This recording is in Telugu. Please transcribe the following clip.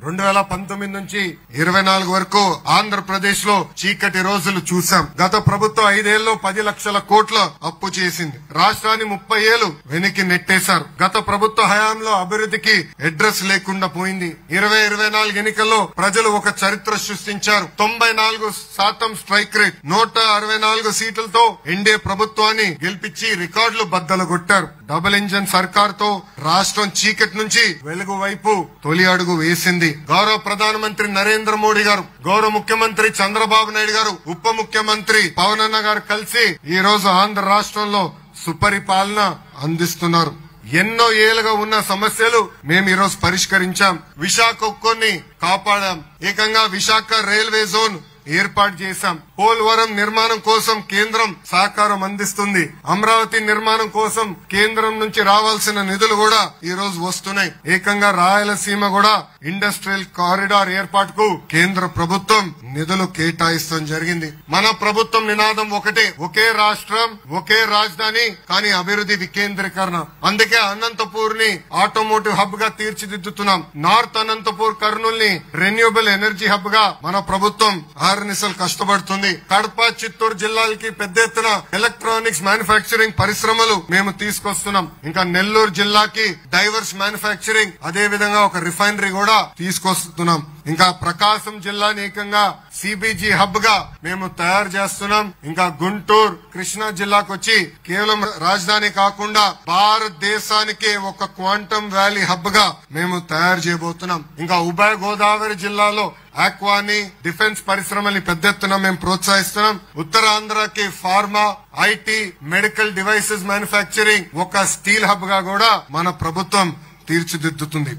2019 నుంచి 24 వరకు ఆంధ్రప్రదేశ్ లో చీకటి రోజులు చూసాం. గత ప్రభుత్వం 5 ఏళ్లలో 10 లక్షల కోట్ల అప్పు చేసింది. రాష్ట్రాన్ని 30 ఏళ్లు వెనక్కి నెట్టేశారు. గత ప్రభుత్వ హయాంలో అభివృద్ధికి అడ్రస్ లేకుండా పోయింది. 2024 ఎన్నికల్లో ప్రజలు ఒక చరిత్ర సృష్టించారు. 94% స్ట్రైక్ రేట్, 164 సీట్లతో ఎన్డీఏ ప్రభుత్వాన్ని గెలిపించి రికార్డులు బద్దలు కొట్టారు. డబుల్ ఇంజన్ సర్కార్ తో రాష్ట్రం చీకటి నుంచి వెలుగు వైపు తొలి అడుగు వేసింది. గౌరవ ప్రధానమంత్రి నరేంద్ర మోడీ గారు, గౌరవ ముఖ్యమంత్రి చంద్రబాబు నాయుడు గారు, ఉప ముఖ్యమంత్రి పవన్ అన్న గారు కలిసి ఈ రోజు ఆంధ్ర రాష్ట్రంలో సుపరిపాలన అందిస్తున్నారు. ఎన్నో ఏళ్లుగా ఉన్న సమస్యలు మేము ఈ రోజు పరిష్కరించాం. విశాఖ ఉక్కుని కాపాడాం. ఏకంగా విశాఖ రైల్వే జోన్ ఏర్పాటు చేశాం. పోలవరం నిర్మాణం కోసం కేంద్రం సహకారం అందిస్తుంది. అమరావతి నిర్మాణం కోసం కేంద్రం నుంచి రావాల్సిన నిధులు కూడా ఈ రోజు వస్తున్నాయి. ఏకంగా రాయలసీమ కూడా ఇండస్ట్రియల్ కారిడార్ ఏర్పాటుకు కేంద్ర ప్రభుత్వం నిధులు కేటాయిస్తాం జరిగింది. మన ప్రభుత్వం నినాదం ఒకటే, ఒకే రాష్ట్రం ఒకే రాజధాని, కానీ అభివృద్ధి వికేంద్రీకరణ. అందుకే అనంతపూర్ ని ఆటోమోటివ్ హబ్ గా తీర్చిదిద్దుతున్నాం. నార్త్ అనంతపూర్ కర్నూల్ ని రెన్యూబుల్ ఎనర్జీ హబ్ గా మన ప్రభుత్వం ఆర్నిసలు కష్టపడుతుంది. కడప, చిత్తూరు జిల్లాలకి పెద్ద ఎత్తున ఎలక్ట్రానిక్స్ మ్యానుఫ్యాక్చరింగ్ పరిశ్రమలు మేము తీసుకొస్తున్నాం. ఇంకా నెల్లూరు జిల్లాకి డైవర్స్ మ్యానుఫ్యాక్చరింగ్, అదే విధంగా ఒక రిఫైనరీ కూడా తీసుకొస్తున్నాం. ఇంకా ప్రకాశం జిల్లాని ఏకంగా సిబిజీ హబ్ గా మేము తయారు చేస్తున్నాం. ఇంకా గుంటూరు, కృష్ణా జిల్లాకు వచ్చి కేవలం రాజధాని కాకుండా భారతదేశానికి ఒక క్వాంటమ్ వ్యాలీ హబ్ గా మేము తయారు చేయబోతున్నాం. ఇంకా ఉభయ గోదావరి జిల్లాలో ఆక్వాని, డిఫెన్స్ పరిశ్రమల్ని పెద్ద ఎత్తున మేము ప్రోత్సహిస్తున్నాం. ఉత్తరాంధ్రకి pharma, IT, medical devices manufacturing, ఒక స్టీల్ హబ్ గా కూడా మన ప్రభుత్వం తీర్చిదిద్దుతుంది.